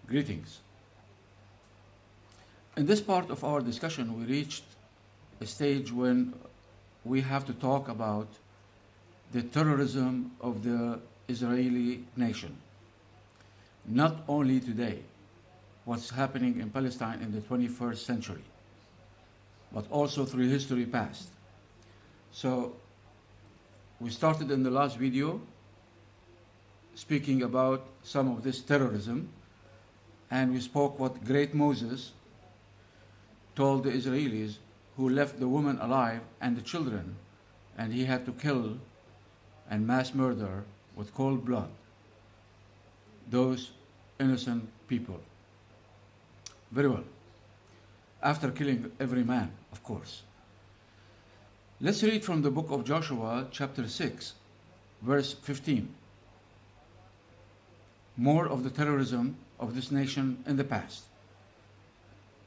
Greetings. In this part of our discussion, we reached a stage when we have to talk about the terrorism of the Israeli nation. Not only today, what's happening in Palestine in the 21st century, but also through history past. So, we started in the last video speaking about some of this terrorism, and we spoke what great Moses told the Israelis who left the women alive and the children, and he had to kill and mass murder with cold blood those innocent people. Very well. After killing every man, of course. Let's read from the book of Joshua, chapter 6, verse 15. More of the terrorism of this nation in the past,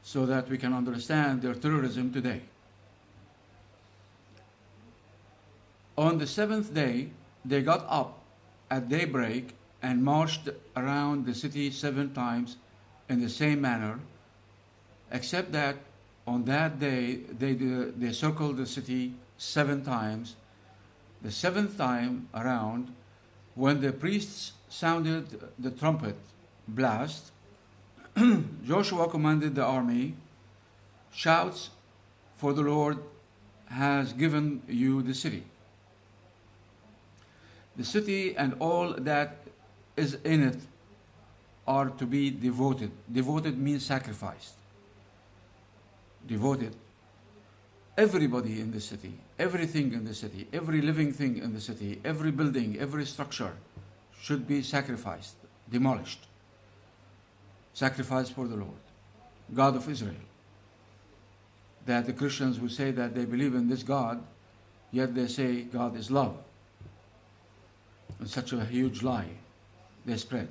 so that we can understand their terrorism today. On the seventh day, they got up at daybreak and marched around the city 7 times in the same manner, except that on that day they circled the city 7 times. The 7th time around, when the priests sounded the trumpet blast, Joshua commanded the army, "Shouts, for the Lord has given you the city. The city and all that is in it are to be devoted." Devoted means sacrificed. Devoted. Everybody in the city, everything in the city, every living thing in the city, every building, every structure should be sacrificed, demolished. Sacrifice for the Lord, God of Israel. That the Christians who say that they believe in this God, yet they say God is love. It's such a huge lie they spread.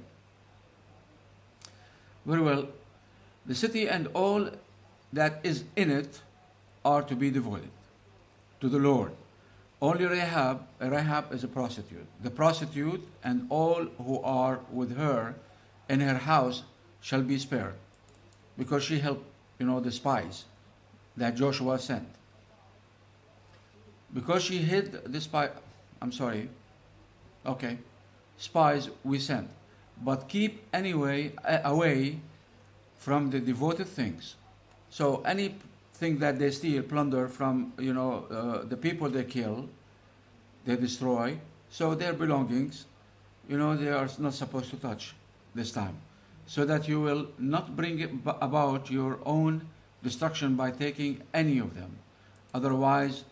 Very well, the city and all that is in it are to be devoted to the Lord. Only Rahab is a prostitute. The prostitute and all who are with her in her house shall be spared, because she helped, the spies that Joshua sent. Because she hid the spies we sent. But keep anyway away from the devoted things. So anything that they steal, plunder from, the people they kill, they destroy. So their belongings, they are not supposed to touch this time. So that you will not bring about your own destruction by taking any of them. Otherwise,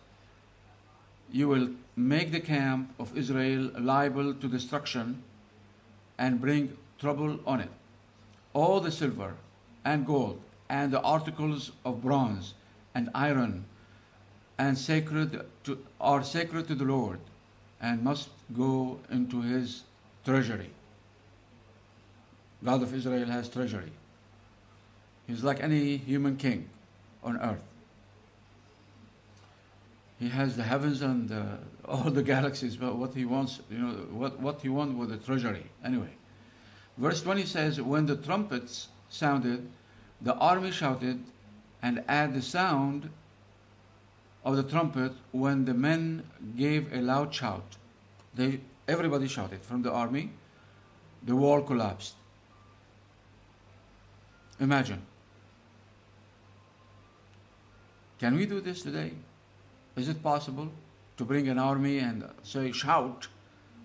you will make the camp of Israel liable to destruction and bring trouble on it. All the silver and gold and the articles of bronze and iron and are sacred to the Lord and must go into his treasury. God of Israel has treasury. He's like any human king on earth. He has the heavens and all the galaxies, but what he wants, what he wants with the treasury. Anyway, verse 20 says, when the trumpets sounded, the army shouted, and at the sound of the trumpet, when the men gave a loud shout, everybody shouted from the army, the wall collapsed. Imagine. Can we do this today? Is it possible to bring an army and say, shout,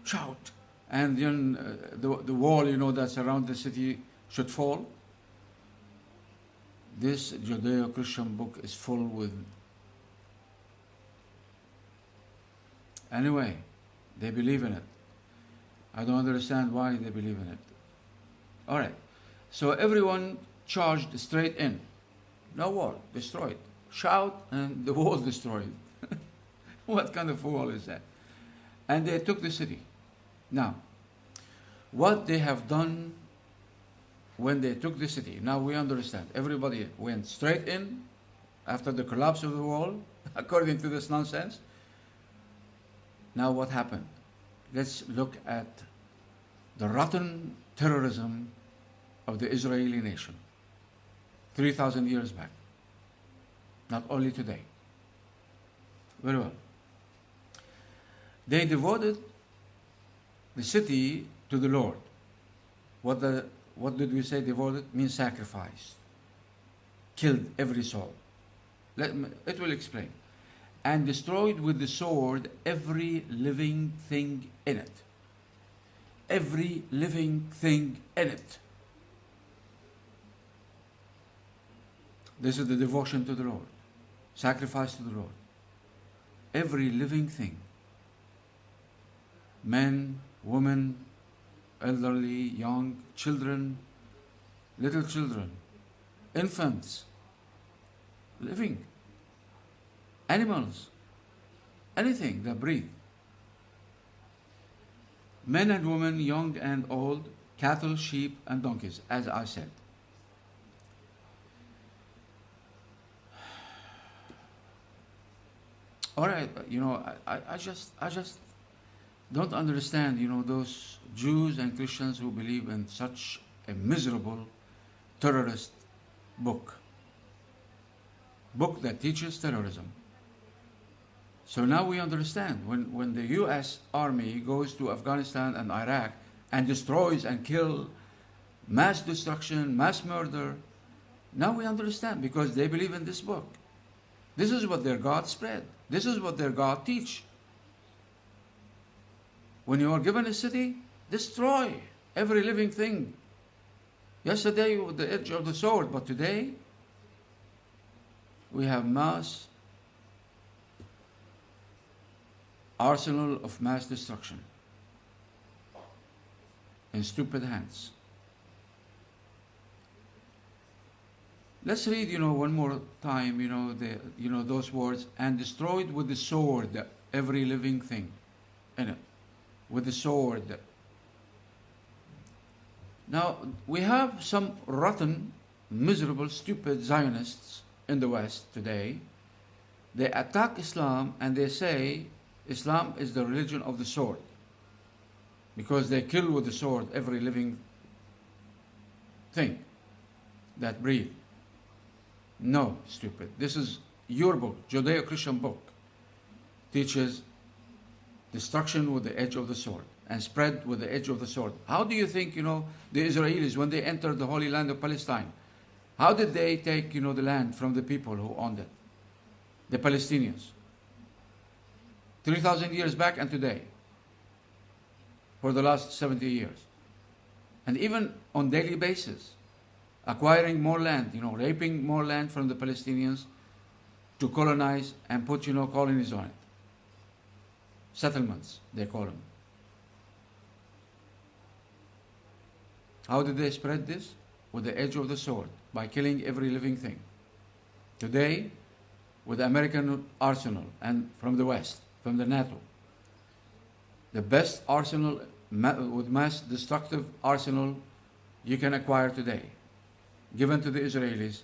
shout, and then the wall, that's around the city should fall? This Judeo-Christian book is full with. Anyway, they believe in it. I don't understand why they believe in it. All right. So everyone charged straight in. No wall, destroyed. Shout, and the wall destroyed. What kind of wall is that? And they took the city. Now, what they have done when they took the city, now we understand. Everybody went straight in after the collapse of the wall, according to this nonsense. Now what happened? Let's look at the rotten terrorism of the Israeli nation 3,000 years back, not only today. Very well. They devoted the city to the Lord. What did we say devoted? Means sacrificed. Killed every soul. It will explain. And destroyed with the sword every living thing in it. Every living thing in it. This is the devotion to the Lord. Sacrifice to the Lord. Every living thing. Men, women, elderly, young, children, little children, infants, living, animals, anything that breathe. Men and women, young and old, cattle, sheep, and donkeys, as I said. All right, I just don't understand, those Jews and Christians who believe in such a miserable terrorist book that teaches terrorism. So now we understand when the US Army goes to Afghanistan and Iraq and destroys and kills, mass destruction, mass murder, now we understand because they believe in this book. This is what their God spread. This is what their God teach. When you are given a city, destroy every living thing. Yesterday with the edge of the sword, but today we have mass arsenal of mass destruction in stupid hands. Let's read, one more time, those words, and destroyed with the sword every living thing in it. With the sword. Now, we have some rotten, miserable, stupid Zionists in the West today. They attack Islam and they say Islam is the religion of the sword because they kill with the sword every living thing that breathes. No, stupid. This is your book, Judeo-Christian book, teaches destruction with the edge of the sword and spread with the edge of the sword. How do you think, the Israelis, when they entered the Holy Land of Palestine, how did they take, the land from the people who owned it? The Palestinians. 3,000 years back and today. For the last 70 years. And even on daily basis, acquiring more land, raping more land from the Palestinians to colonize and put, colonies on it. Settlements, they call them. How did they spread this? With the edge of the sword, by killing every living thing. Today, with the American arsenal and from the West, from the NATO, the best arsenal, with mass destructive arsenal you can acquire today, given to the Israelis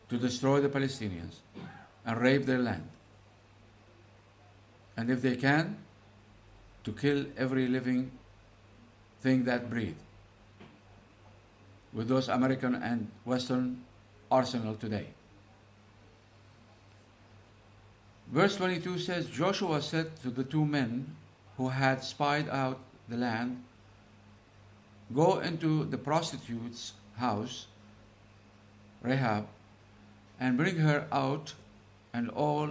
to destroy the Palestinians and rape their land. And if they can, to kill every living thing that breathes with those American and Western arsenal today. Verse 22 says, Joshua said to the two men who had spied out the land, go into the prostitute's house, Rahab, and bring her out and all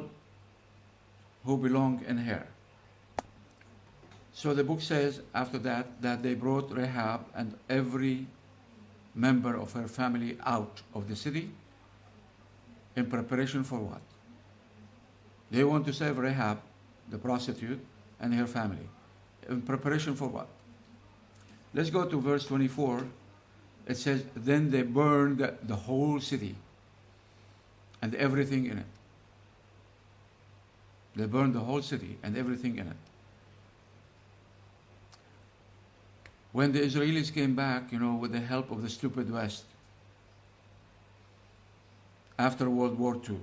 who belong in her. So the book says after that they brought Rahab and every member of her family out of the city in preparation for what? They want to save Rahab, the prostitute, and her family. In preparation for what? Let's go to verse 24. It says, then they burned the whole city and everything in it. They burned the whole city and everything in it. When the Israelis came back, with the help of the stupid West, after World War II,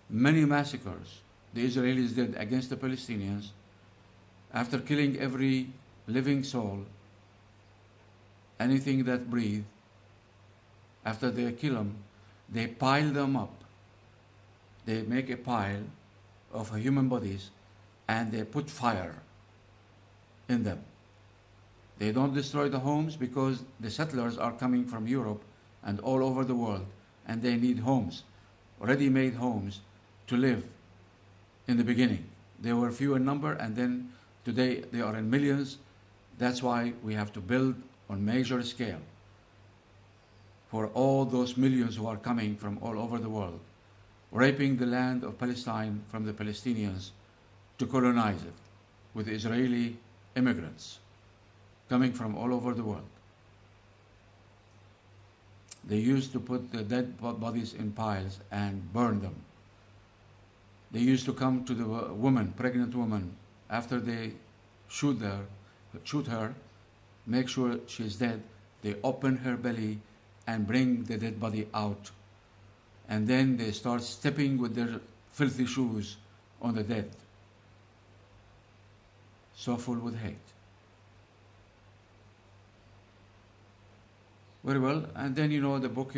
many massacres the Israelis did against the Palestinians, after killing every living soul anything that breathe, after they kill them, they pile them up. They make a pile of human bodies and they put fire in them. They don't destroy the homes because the settlers are coming from Europe and all over the world, and they need homes, ready-made homes to live. In the beginning they were few in number, and then today they are in millions. That's why we have to build on major scale for all those millions who are coming from all over the world, raping the land of Palestine from the Palestinians to colonize it with Israeli immigrants coming from all over the world. They used to put the dead bodies in piles and burn them. They used to come to the woman, pregnant woman, after they shoot her, make sure she's dead. They open her belly and bring the dead body out. And then they start stepping with their filthy shoes on the dead. So full with hate. Very well, and then the book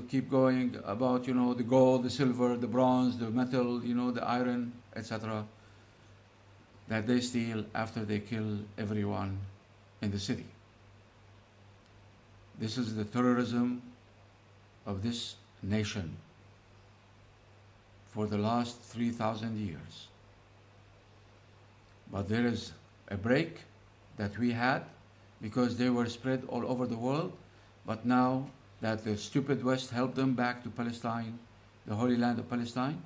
keep going about the gold, the silver, the bronze, the metal, the iron, etc. that they steal after they kill everyone in the city. This is the terrorism of this nation for the last 3,000 years. But there is a break that we had because they were spread all over the world. But now that the stupid West helped them back to Palestine, the Holy Land of Palestine,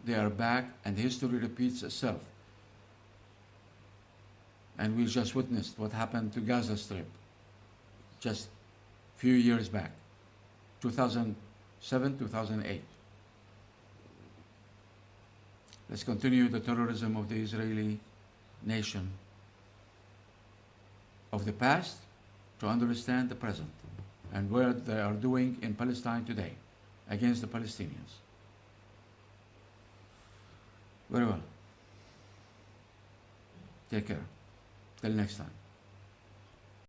they are back and history repeats itself. And we just witnessed what happened to Gaza Strip just a few years back, 2007, 2008. Let's continue the terrorism of the Israeli nation of the past to understand the present and what they are doing in Palestine today against the Palestinians. Very well. Take care. Till next time.